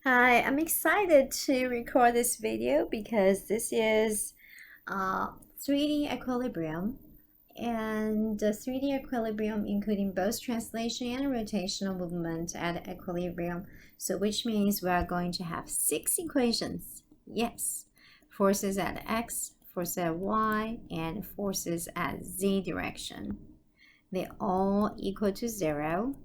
Hi, I'm excited to record this video because this is 3D equilibrium, and the 3D equilibrium including both translation and rotational movement at equilibrium. So which means we are going to have 6 equations. Yes, forces at x, forces at y, and forces at z direction. They all equal to 0.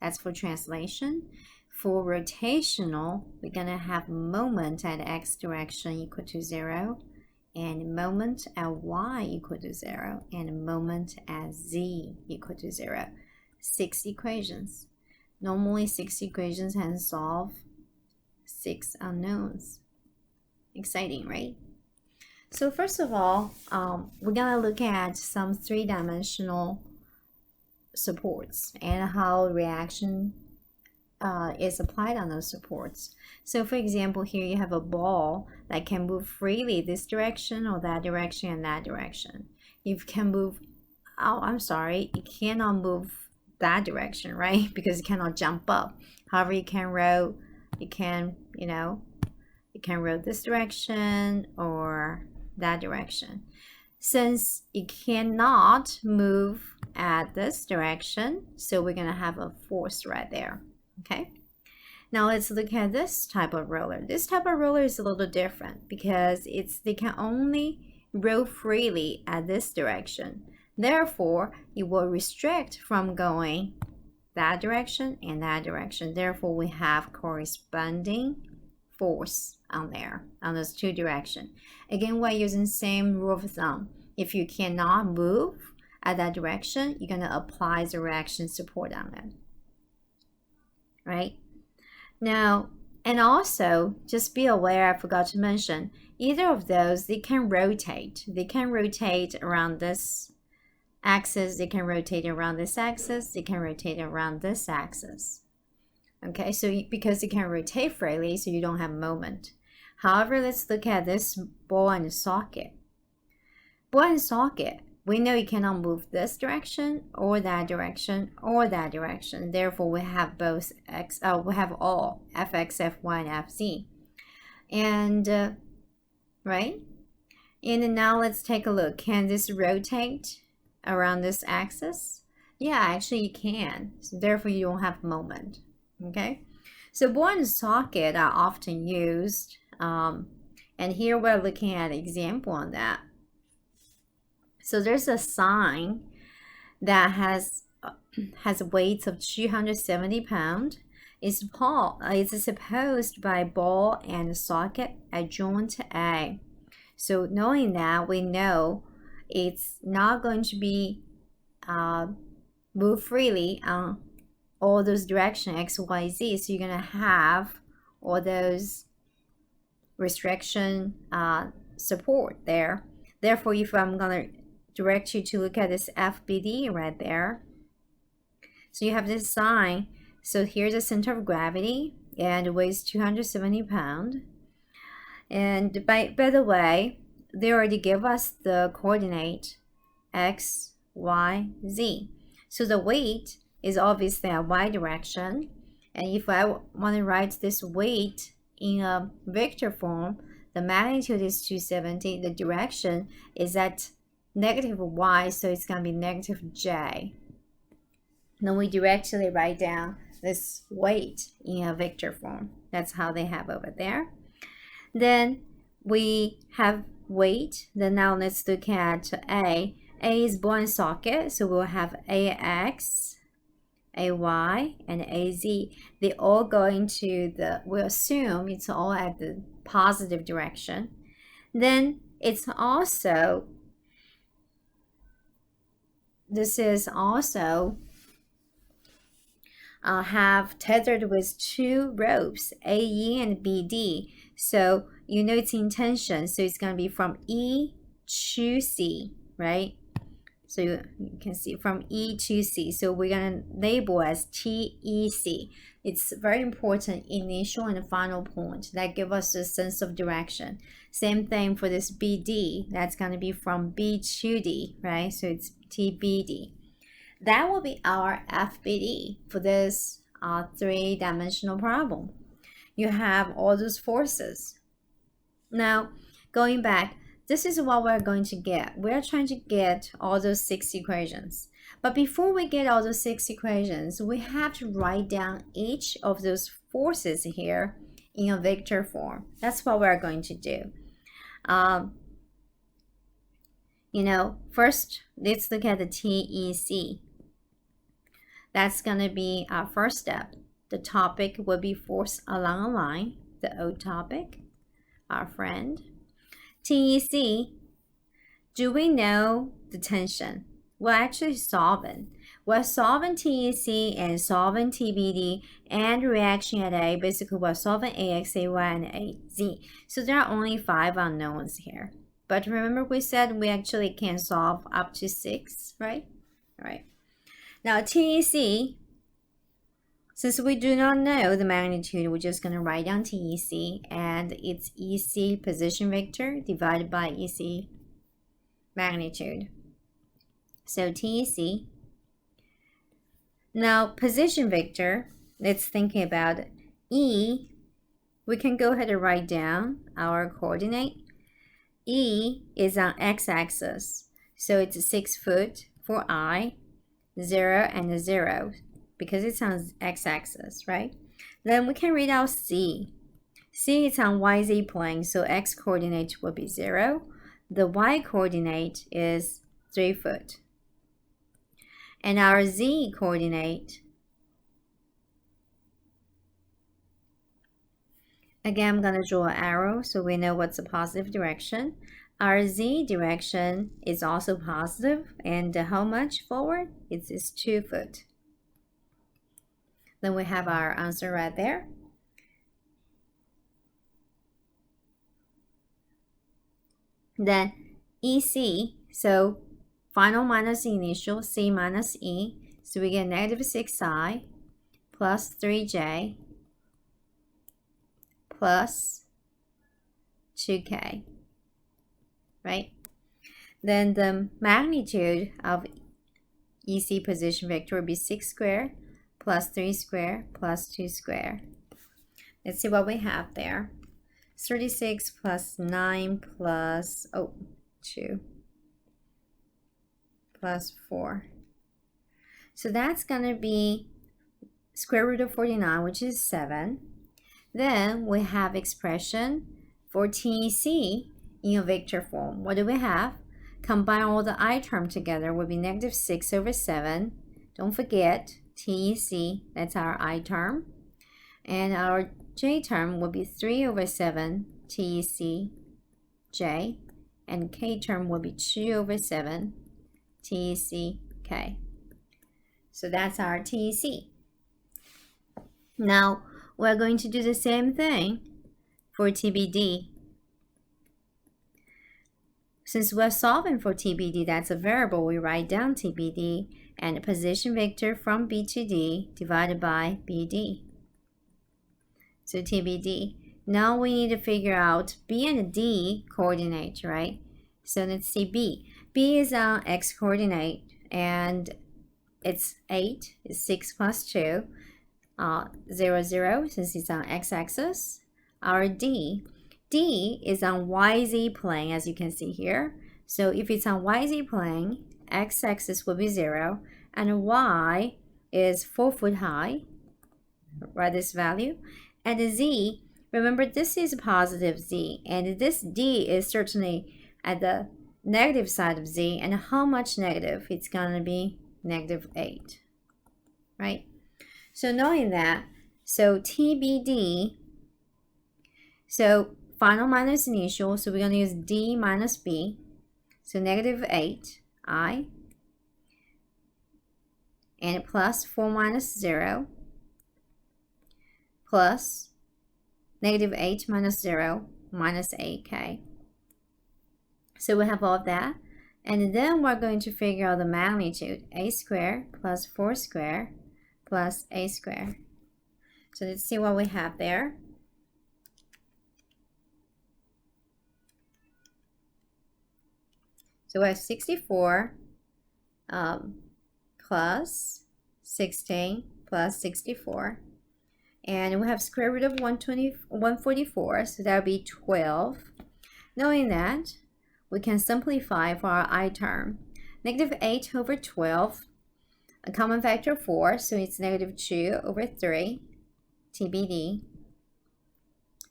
That's for translation. For rotational, we're going to have moment at x direction equal to 0, and moment at y equal to 0, and moment at z equal to 0. 6 equations. Normally, 6 equations can solve 6 unknowns. Exciting, right? So first of all, we're going to look at some three-dimensional supports and how reaction is applied on those supports. So for example, here you have a ball that can move freely this direction or that direction and that direction. You can move, oh, I'm sorry, you cannot move that direction, right? Because you cannot jump up. However, you can row, you can row this direction or that direction. Since you cannot move at this direction, so we're going to have a force right there. Okay, now let's look at this type of roller. This type of roller is a little different because they can only roll freely at this direction. Therefore, it will restrict from going that direction and that direction. Therefore, we have corresponding force on there, on those two directions. Again, we're using same rule of thumb. If you cannot move at that direction, you're going to apply the reaction support on it. Right? Now, and also, just be aware, I forgot to mention, either of those, they can rotate. They can rotate around this axis, they can rotate around this axis, they can rotate around this axis. Okay, so because it can rotate freely, so you don't have moment. However, let's look at this ball and socket. Ball and socket, we know you cannot move this direction or that direction or that direction. Therefore, we have both we have all fx, fy, and fz. And right? And now let's take a look. Can this rotate around this axis? Yeah, actually you can. So therefore, you don't have moment. Okay, so ball and socket are often used, and here we're looking at an example on that. So there's a sign that has weights of 270 pounds. It's supposed by ball and socket at joint A. So knowing that, we know it's not going to be move freely on all those directions x, y, z. So you're going to have all those restriction support there. Therefore, if I'm going to direct you to look at this FBD right there, so you have this sign. So here's the center of gravity, and it weighs 270 pounds. And by the way, they already give us the coordinate x, y, z. So the weight is obviously a y direction. And if I want to write this weight in a vector form, the magnitude is 270. The direction is at negative y, so it's going to be negative j. Then we directly write down this weight in a vector form. That's how they have over there. Then we have weight. Then now let's look at A. A is ball and socket, so we'll have AX, AY, and AZ. They all go into we'll assume it's all at the positive direction. Then it's also, this is also have tethered with 2 ropes, AE and BD. So you know its intention. So it's going to be from E to C, right? So you can see from E to C. So we're going to label as TEC. It's very important initial and final point that give us a sense of direction. Same thing for this BD. That's going to be from B to D, right? So it's TBD. That will be our FBD for this three-dimensional problem. you have all those forces. Now, going back, this is what we're going to get. We're trying to get all those 6 equations. But before we get all those 6 equations, we have to write down each of those forces here in a vector form. That's what we're going to do. First, let's look at the TEC. That's going to be our first step. The topic will be force along a line, the O topic, our friend. TEC, do we know the tension? We're actually solving. We're solving TEC and solving TBD and reaction at A. Basically, we're solving AX, AY, and AZ. So there are only 5 unknowns here. But remember we said we actually can solve up to 6, right? All right. Now TEC, since we do not know the magnitude, we're just going to write down TEC, and it's EC position vector divided by EC magnitude. So TEC. Now position vector, let's think about E. We can go ahead and write down our coordinate. E is on x-axis, so it's 6 foot for I, 0 and 0, because it's on x-axis, right? Then we can read out C. C is on YZ plane, so x coordinate will be 0. The y coordinate is 3 foot. And our Z coordinate, again, I'm going to draw an arrow so we know what's the positive direction. Our Z direction is also positive, and how much forward? It's 2 foot. Then we have our answer right there. Then EC, so final minus initial, C minus E, so we get negative 6I plus 3J plus 2K, right? Then the magnitude of EC position vector would be 6 squared plus 3 squared plus 2 squared. Let's see what we have there. 36 plus 9 plus 2 plus 4. So that's going to be square root of 49, which is 7. Then we have expression for TEC in a vector form. What do we have? Combine all the I term together will be negative 6 over 7. Don't forget TEC, that's our I term. And our J term will be 3 over 7 TEC J. And K term will be 2 over 7 TEC K. So that's our TEC. Now we're going to do the same thing for TBD. Since we're solving for TBD, that's a variable, we write down TBD and position vector from B to D divided by BD. So TBD. Now we need to figure out B and D coordinate, right? So let's see B. B is on X coordinate, and it's 8, it's 6 plus 2, 0, 0, since it's on x-axis. Our D is on YZ plane, as you can see here. So if it's on YZ plane, x-axis will be 0, and Y is 4 foot high, write this value. And the Z, remember this is positive Z, and this D is certainly at the negative side of Z, and how much negative? It's going to be negative 8, right? So knowing that, so TBD, so final minus initial, so we're going to use D minus B, so negative 8, I, and plus 4 minus 0, plus negative 8 minus 0, minus 8K. So we have all of that. And then we're going to figure out the magnitude, A squared plus 4 squared plus A squared. So let's see what we have there. So we have 64 plus 16 plus 64. And we have square root of 144, so that would be 12. Knowing that, we can simplify for our I term. Negative 8 over 12, a common factor of 4, so it's negative 2 over 3, TBD.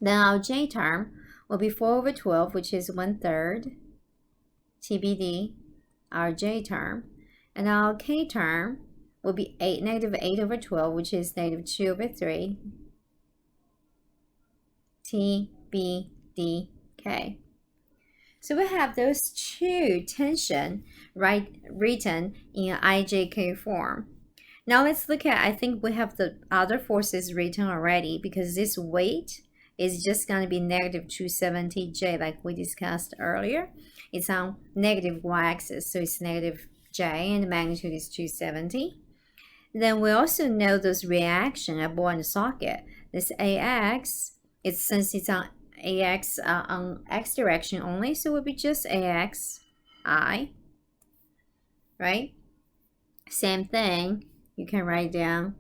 Then our j term will be 4 over 12, which is 1/3, TBD, our j term. And our k term will be negative 8 over 12, which is negative 2 over 3, TBDK. So we have those two tension written in IJK form. Now let's look at, I think we have the other forces written already, because this weight is just going to be negative 270J like we discussed earlier. It's on negative y-axis, so it's negative J, and the magnitude is 270. Then we also know this reaction at ball and socket. This AX, since it's on AX on X direction only, so it would be just AXI, right? Same thing, you can write down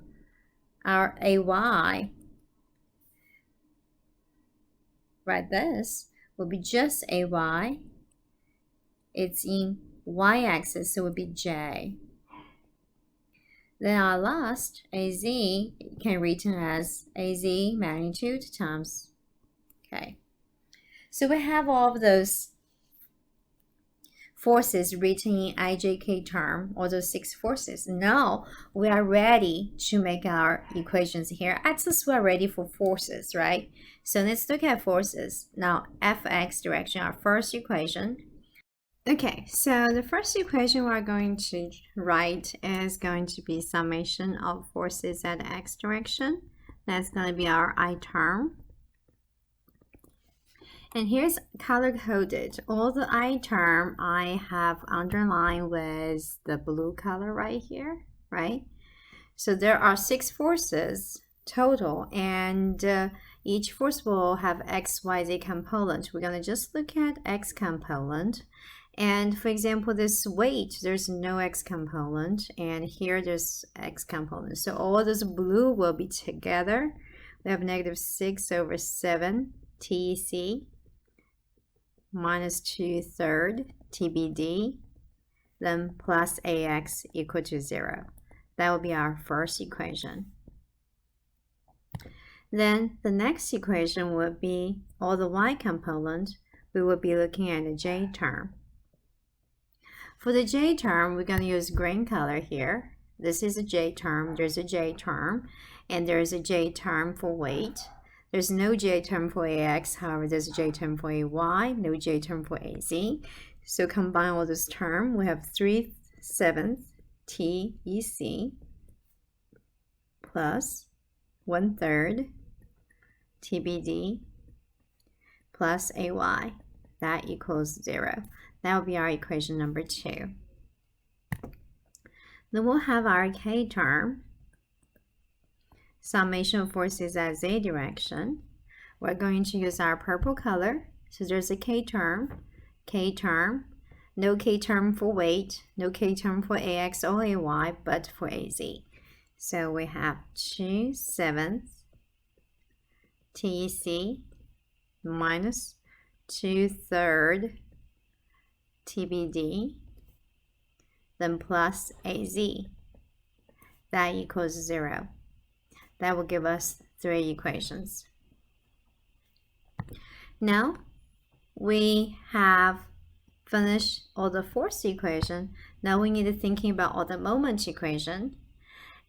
our AY, right? This will be just AY. It's in y-axis, so it would be J. Then our last, AZ, can be written as AZ magnitude times K. So we have all of those forces written in IJK term, all those 6 forces. Now we are ready to make our equations here. At least we are ready for forces, right? So let's look at forces. Now Fx direction, our first equation. Okay, so the first equation we're going to write is going to be summation of forces at x direction. That's going to be our I term. And here's color-coded. All the I term I have underlined with the blue color right here, right? So there are 6 forces total, and each force will have x, y, z component. We're going to just look at x component. And for example, this weight, there's no x component, and here there's x component. So all those blue will be together. We have negative 6 over 7 TEC minus 2/3 TBD, then plus AX equal to 0. That will be our first equation. Then the next equation would be all the y component. We will be looking at the j term. For the j term, we're going to use green color here. This is a j term, there's a j term, and there's a j term for weight. There's no j term for AX, however, there's a j term for AY, no j term for AZ. So combine all this term, we have 3/7 TEC plus 1/3 TBD plus AY. That equals 0. That will be our equation number 2. Then we'll have our K term, summation of forces at Z direction. We're going to use our purple color. So there's a K term, no K term for weight, no K term for AX or AY, but for AZ. So we have 2/7 TEC minus 2/3 TBD, then plus AZ. That equals 0. That will give us 3 equations. Now we have finished all the force equation. Now we need to thinking about all the moment equation.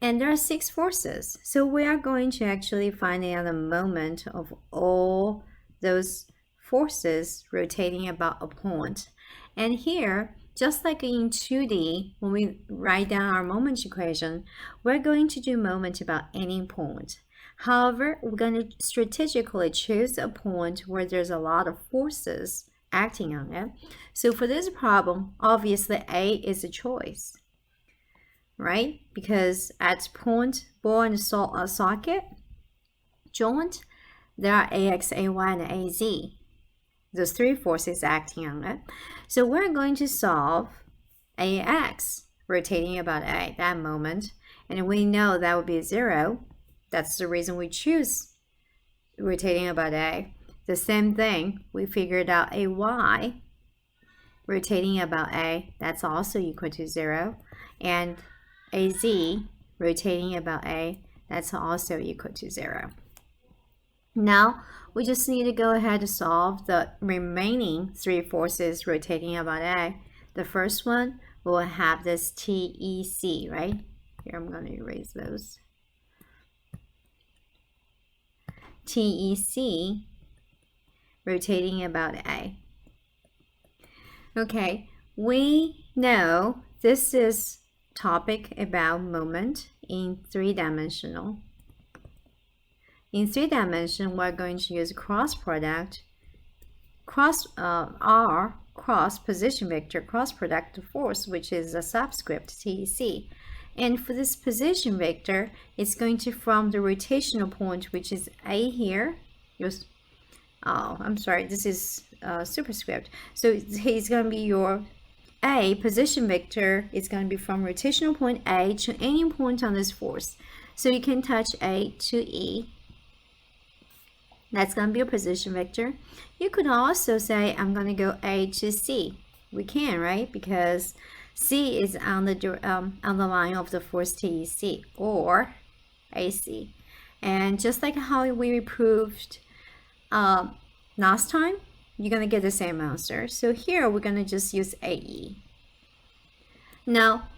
And there are 6 forces. So we are going to actually find out the moment of all those forces rotating about a point. And here, just like in 2D, when we write down our moment equation, we're going to do moment about any point. However, we're going to strategically choose a point where there's a lot of forces acting on it. So for this problem, obviously A is a choice, right? Because at point, ball, and socket joint, there are AX, AY, and AZ. Those 3 forces acting on it. So we're going to solve AX rotating about A, that moment. And we know that would be 0. That's the reason we choose rotating about A. The same thing, we figured out AY rotating about A, that's also equal to 0. And AZ rotating about A, that's also equal to 0. Now, we just need to go ahead to solve the remaining three forces rotating about A. The first one will have this TEC, right? Here, I'm going to erase those. TEC rotating about A. Okay, we know this is topic about moment in three-dimensional. In three-dimension, we're going to use cross product, R cross position vector cross product force, which is a subscript TEC. And for this position vector, it's going to from the rotational point, which is A here. I'm sorry, this is superscript. So it's going to be your A position vector is going to be from rotational point A to any point on this force. So you can touch A to E. That's going to be your position vector. You could also say, I'm going to go A to C. We can, right? Because C is on the line of the force TEC, or AC. And just like how we proved last time, you're going to get the same answer. So here we're going to just use AE. Now,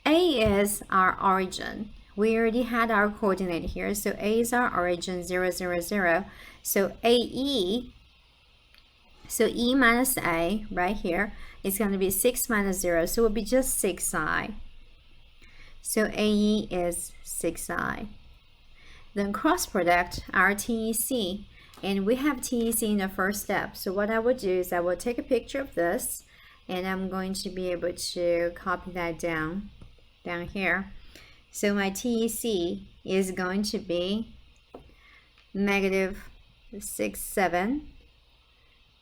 A is our origin. We already had our coordinate here, so A is our origin, 0, 0, 0. So AE, so E minus A right here is going to be 6 minus 0, so it will be just 6i. So AE is 6i. Then cross product, our TEC, and we have TEC in the first step. So what I will do is I will take a picture of this, and I'm going to be able to copy that down here. So my TEC is going to be negative 6, 7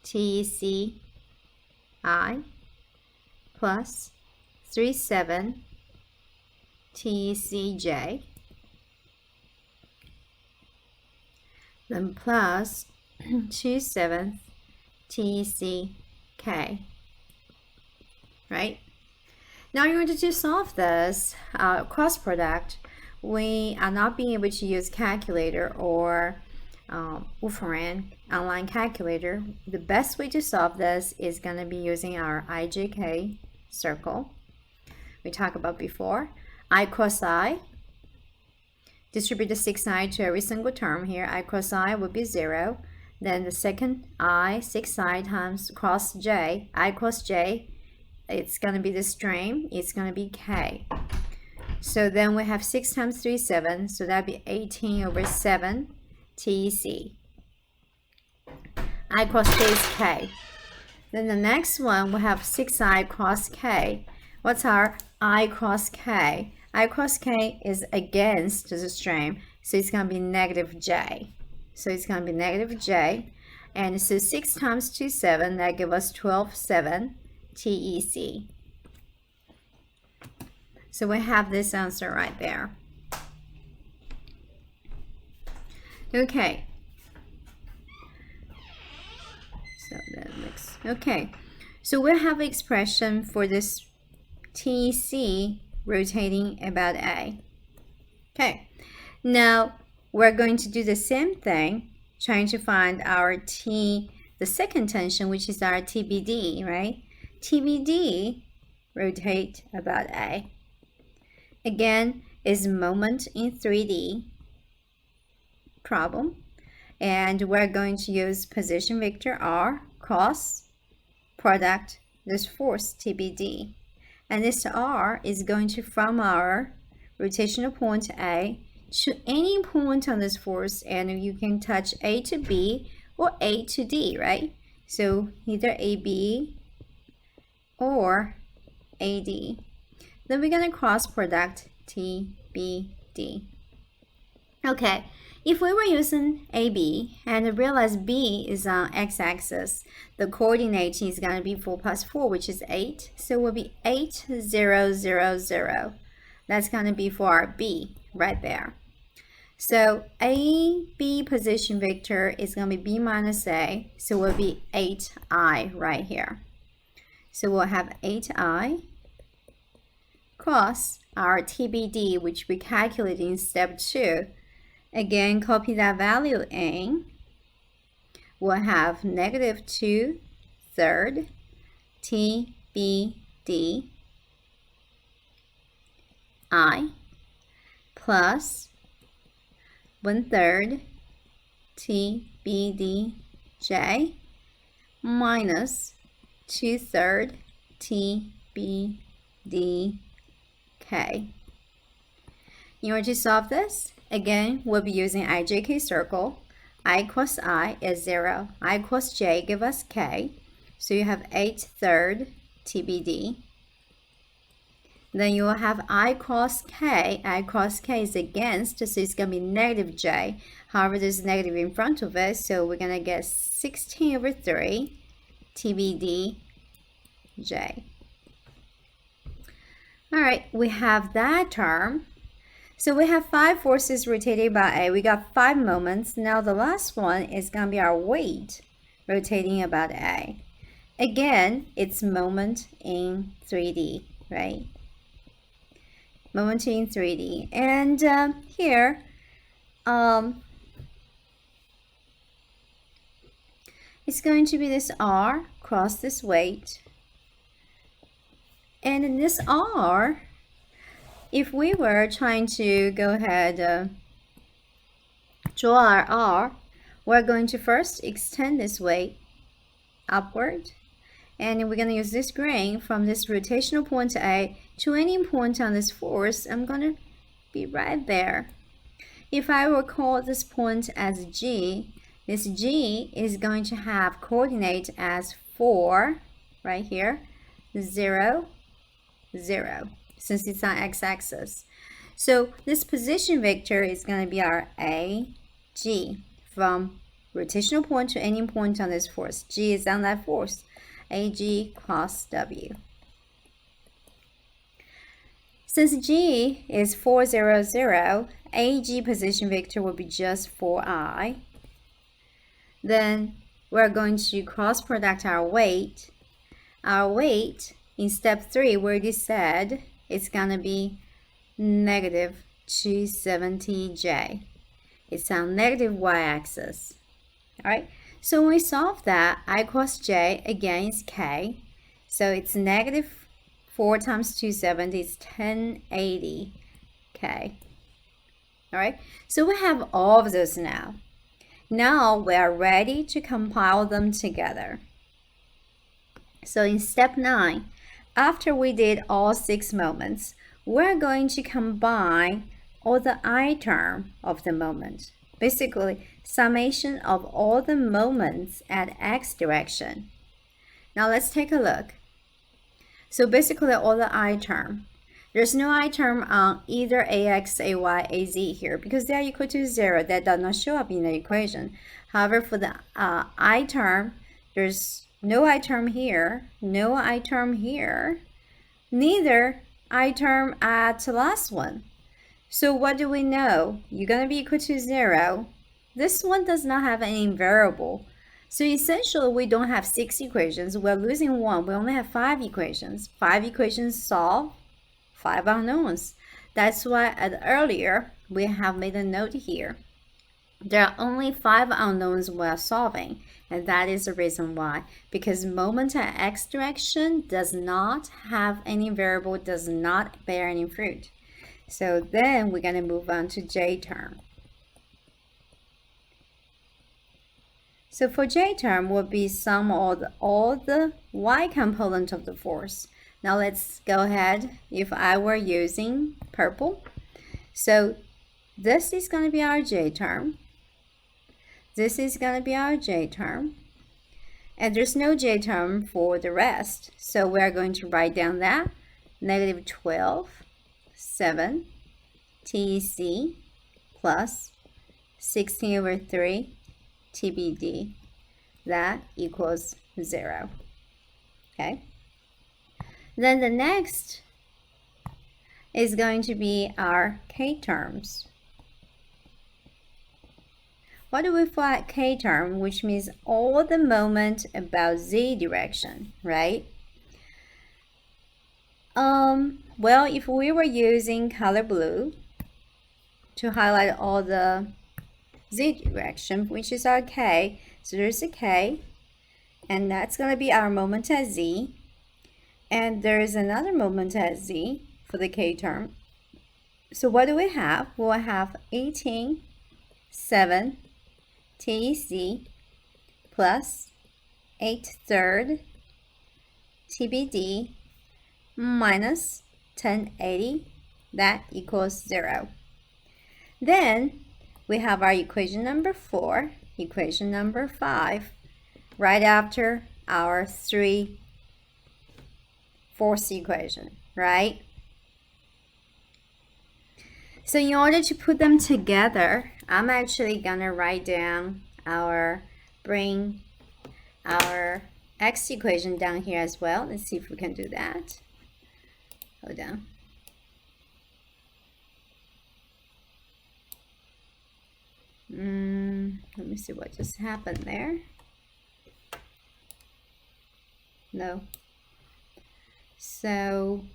TEC I plus 3, 7 TEC J, then plus 2, 7 TEC K, right? Now in order to solve this cross product, we are not being able to use calculator or Wolfram online calculator. The best way to solve this is going to be using our IJK circle we talked about before. I cross I, distribute the 6i to every single term here. I cross I would be 0. Then the second I, 6i times cross j, I cross j, it's going to be the stream, it's going to be k. So then we have 6 times 3, 7, so that'd be 18 over 7 TEC. I cross j is k. Then the next one, we have 6i cross k. What's our I cross k? I cross k is against the stream, so it's going to be negative j. So it's going to be negative j. And so 6 times 2, 7, that gives us 12, 7 TEC. So we have this answer right there. Okay. So that looks okay. So we have an expression for this TEC rotating about A. Okay. Now we're going to do the same thing, trying to find our the second tension, which is our TBD, right? TBD rotate about A. Again, is moment in 3D problem, and we're going to use position vector R cross product this force TBD, and this R is going to from our rotational point A to any point on this force, and you can touch A to B or A to D, right? So either AB or AD. Then we're going to cross product TBD. Okay, if we were using AB and realize B is on x-axis, the coordinate is going to be 4 plus 4, which is 8. So it will be 8, 0, 0, 0. That's going to be for our B right there. So AB position vector is going to be B minus A. So it will be 8I right here. So we'll have 8I cross our TBD, which we calculated in step 2. Again, copy that value in. We'll have negative 2/3 TBD I plus 1/3 TBDJ minus 2/3 TBDK. In order to solve this, again, we'll be using IJK circle. I cross I is 0. I cross J give us K. So you have 8/3 TBD. Then you will have I cross K. I cross K is against, so it's going to be negative J. However, there's negative in front of it, so we're going to get 16/3 TBDJ. All right, we have that term. So we have 5 forces rotated by A. We got 5 moments. Now the last one is going to be our weight rotating about A. Again, it's moment in 3D, right? Moment in 3D. And here, it's going to be this R cross this weight. And in this R, if we were trying to go ahead draw our R, we're going to first extend this weight upward, and we're going to use this grain from this rotational point A to any point on this force. I'm going to be right there. If I will call this point as G, this G is going to have coordinate as 4 right here, 0, 0. Since it's on x-axis. So this position vector is going to be our AG from rotational point to any point on this force. G is on that force. AG cross W. Since G is 4, 0, 0, AG position vector will be just 4I. Then we're going to cross product our weight. Our weight in step 3, we already said it's going to be negative 270J. It's on negative y-axis. All right, so when we solve that, I cross J, again, is K. So it's negative 4 times 270 is 1080K. All right, so we have all of those now. Now we are ready to compile them together. So in step 9, after we did all 6 moments, we're going to combine all the I term of the moment. Basically, summation of all the moments at x direction. Now let's take a look. So basically all the I term. There's no I term on either AX, AY, AZ here because they are equal to 0. That does not show up in the equation. However, for the I term, there's no I term here, no I term here, neither I term at the last one. So what do we know? You're going to be equal to 0. This one does not have any variable. So essentially, we don't have 6 equations. We're losing 1. We only have 5 equations. 5 equations solve 5 unknowns. That's why earlier, we have made a note here. There are only 5 unknowns we're solving, and that is the reason why. Because moment at x direction does not have any variable, does not bear any fruit. So then we're going to move on to J term. So for J term will be sum of all the y component of the force. Now let's go ahead, if I were using purple. So this is going to be our J term. This is going to be our J term. And there's no J term for the rest. So we're going to write down that negative 12, 7, TEC plus 16/3 TBD. That equals 0. Okay. Then the next is going to be our K terms. what do we find k term, which means all the moment about z direction, right? Well, if we were using color blue to highlight all the z direction, which is our k, so there's a k, and that's going to be our moment at z, and there's another moment at z for the k term. So what do we have? We'll have 18, 7 TEC plus 8/3 TBD minus 1080, that equals 0. Then we have our equation number 4, equation number 5, right after our 4th equation, right? So in order to put them together, I'm actually gonna write down bring our x equation down here as well. Let's see if we can do that. Hold on. Let me see what just happened there. No. So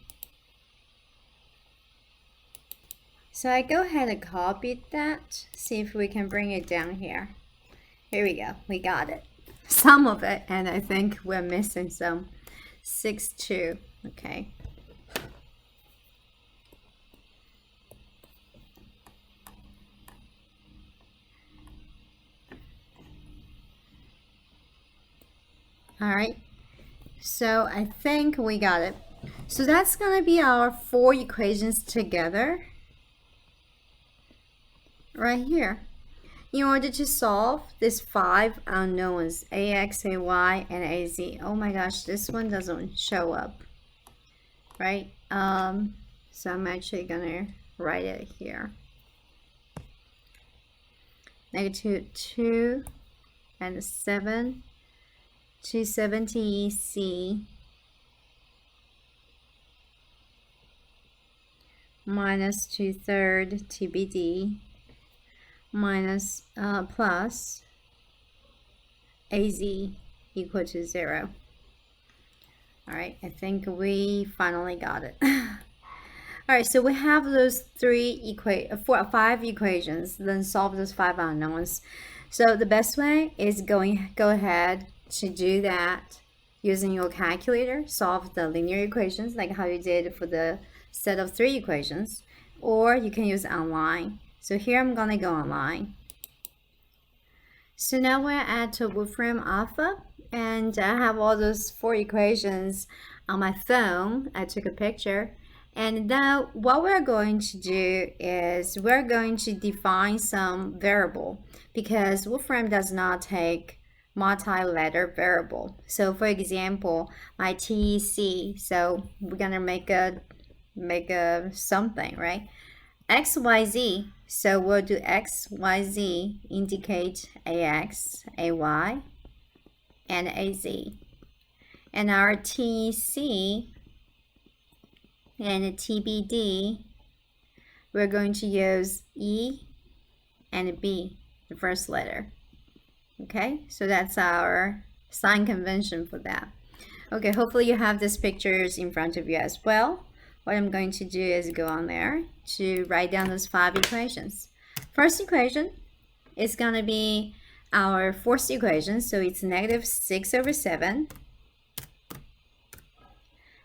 I go ahead and copy that, see if we can bring it down here. Here we go, we got it. Some of it, and I think we're missing some. 6/2, okay. All right, so I think we got it. So that's gonna be our 4 equations together right here. In order to solve these 5 unknowns, ax, ay, and az. Oh my gosh, this one doesn't show up, right? So I'm actually gonna write it here. -2 and 7 270 TEC minus 2/3 TBD minus plus AZ equal to 0. All right, I think we finally got it. All right, so we have those 5 equations, then solve those 5 unknowns. So the best way is go ahead to do that using your calculator, solve the linear equations like how you did for the set of 3 equations, or you can use online. So here I'm gonna go online. So now we're at Wolfram Alpha, and I have all those 4 equations on my phone. I took a picture, and now what we're going to do is we're going to define some variable, because Wolfram does not take multi-letter variable. So for example, my TEC, so we're gonna make a something, right? XYZ, so we'll do XYZ, indicate AX, AY, and AZ. And our TEC and TBD, we're going to use E and B, the first letter. Okay, so that's our sign convention for that. Okay, hopefully you have these pictures in front of you as well. What I'm going to do is go on there to write down those 5 equations. First equation is going to be our 4th equation, so it's -6/7.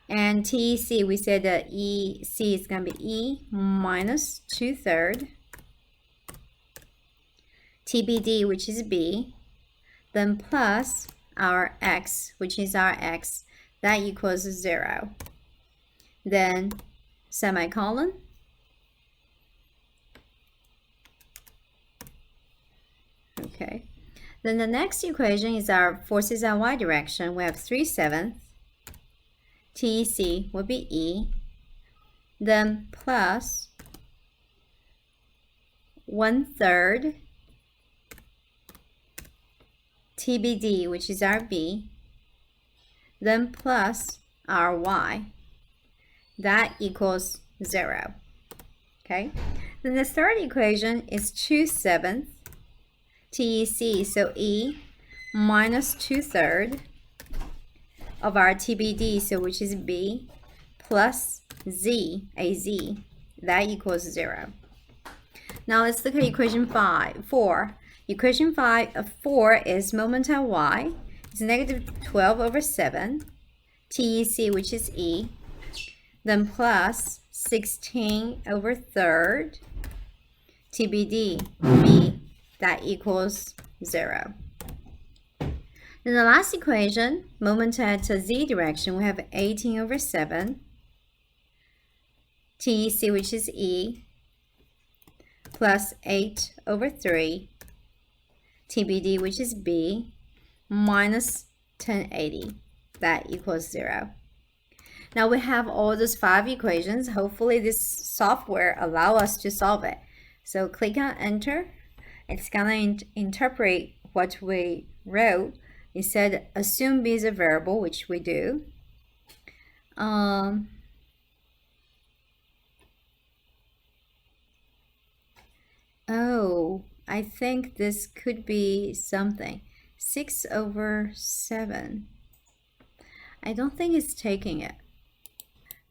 And TEC, we said that EC is going to be E minus 2/3. TBD, which is B, then plus our X, which is our X, that equals 0. Then semicolon, okay. Then the next equation is our forces in y direction. We have 3/7. TEC will be E, then plus 1/3 TBD, which is our B, then plus our Y. That equals 0. Okay. Then the third equation is 2/7 TEC, so E minus 2/3 of our TBD, so which is B, plus Z, AZ, that equals 0. Now let's look at equation 4. Equation 4 is moment at Y. It's negative 12/7. TEC, which is E. Then plus 16/3. TBD, B, that equals 0. In the last equation, moment at Z direction, we have 18/7. TEC, which is E, plus 8/3. TBD, which is B, minus 1080. That equals 0. Now we have all those 5 equations. Hopefully this software allows us to solve it. So click on enter. It's gonna interpret what we wrote. It said assume B is a variable, which we do. Oh, I think this could be something. 6/7. I don't think it's taking it.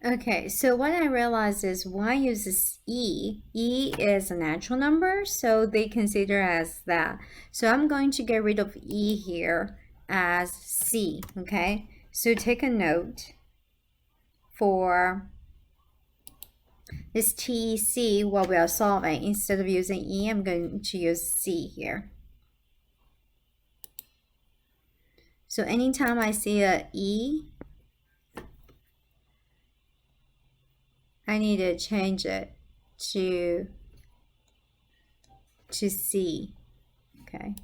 Okay, so what I realized is Y uses E. E is a natural number, so they consider as that. So I'm going to get rid of E here as C, okay? So take a note for this TEC while we are solving. Instead of using E, I'm going to use C here. So anytime I see a E, I need to change it to C, okay?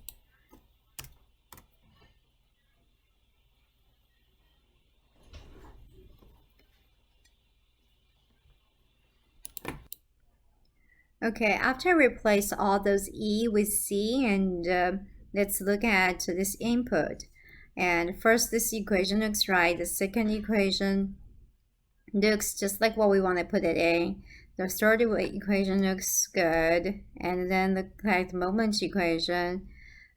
Okay, after I replace all those E with C, and let's look at this input. And first, this equation looks right. The second equation looks just like what we want to put it in. The third equation looks good. And then the correct moment equation,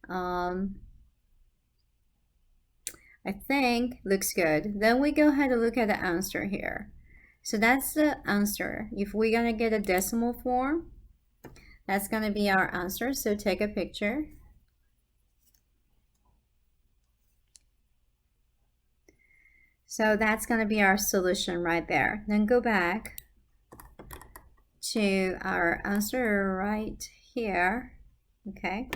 I think looks good. Then we go ahead and look at the answer here. So that's the answer. If we're gonna get a decimal form, that's gonna be our answer. So take a picture. So that's gonna be our solution right there. Then go back to our answer right here, okay?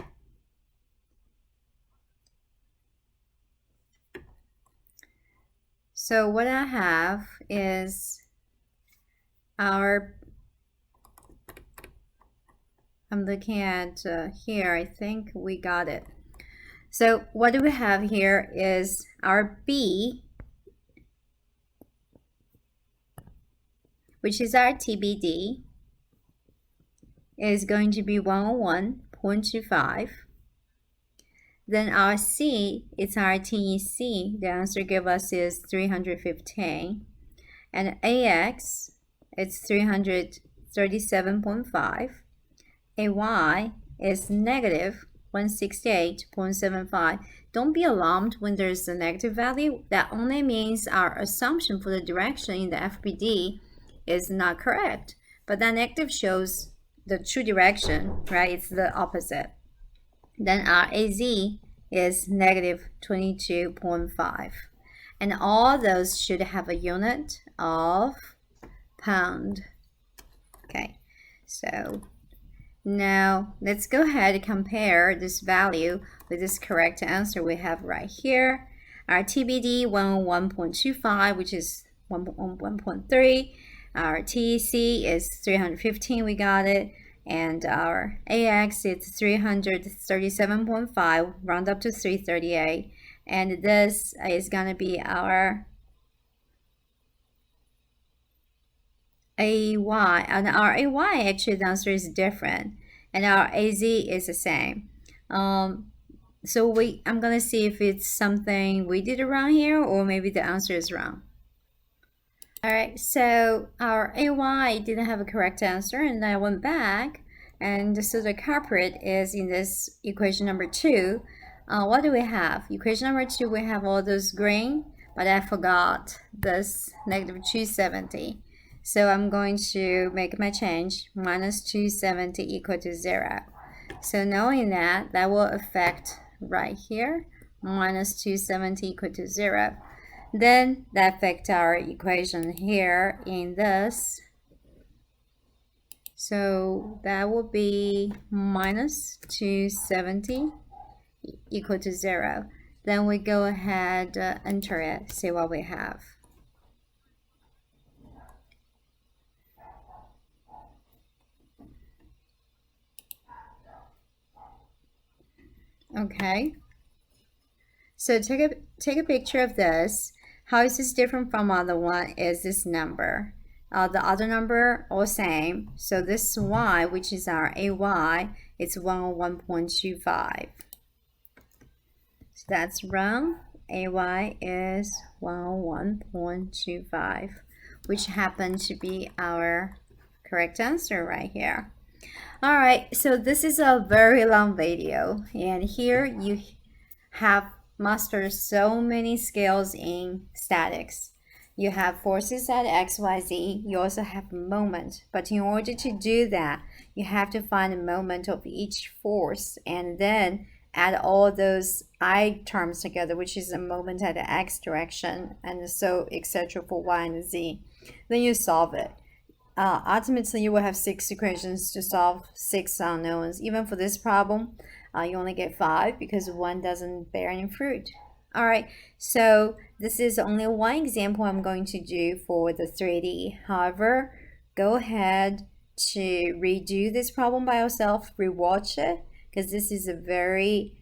So what I have is I'm looking at here, I think we got it. So what do we have here is our B, which is our TBD, is going to be 101.25. Then our C, it's our TEC. The answer give us is 315. And AX, it's 337.5. AY is negative 168.75. Don't be alarmed when there's a negative value. That only means our assumption for the direction in the FBD is not correct. But that negative shows the true direction, right? It's the opposite. Then our AZ is negative 22.5. And all those should have a unit of pound. Okay, so now let's go ahead and compare this value with this correct answer we have right here. Our TBD 101.25, which is 1.3. Our TEC is 315, we got it. And our AX is 337.5, round up to 338. And this is gonna be our AY, and our AY actually the answer is different, and our AZ is the same. So I'm gonna see if it's something we did wrong here, or maybe the answer is wrong. All right, so our AY didn't have a correct answer, and I went back And so the culprit is in this equation number 2. What do we have? Equation number 2, we have all those green, but I forgot this negative 270. So I'm going to make my change, minus 270 equal to 0. So knowing that, that will affect right here, minus 270 equal to 0. Then that affects our equation here in this. So that will be minus 270 equal to 0. Then we go ahead, enter it, see what we have. Okay. So take a picture of this. How is this different from other one is this number. The other number all same. So this y, which is our AY, it's 101.25. So that's wrong. AY is 101.25, which happens to be our correct answer right here. All right, so this is a very long video, and here you have mastered so many skills in statics. You have forces at x, y, z. You also have moment, but in order to do that, you have to find the moment of each force and then add all those I terms together, which is a moment at the x direction, and so etc. for y and z. Then you solve it. Ultimately, you will have 6 equations to solve 6 unknowns. Even for this problem, you only get 5 because 1 doesn't bear any fruit. All right, so this is only one example I'm going to do for the 3D. However, go ahead to redo this problem by yourself, rewatch it, because this is a very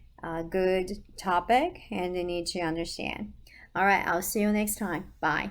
good topic and you need to understand. All right, I'll see you next time. Bye.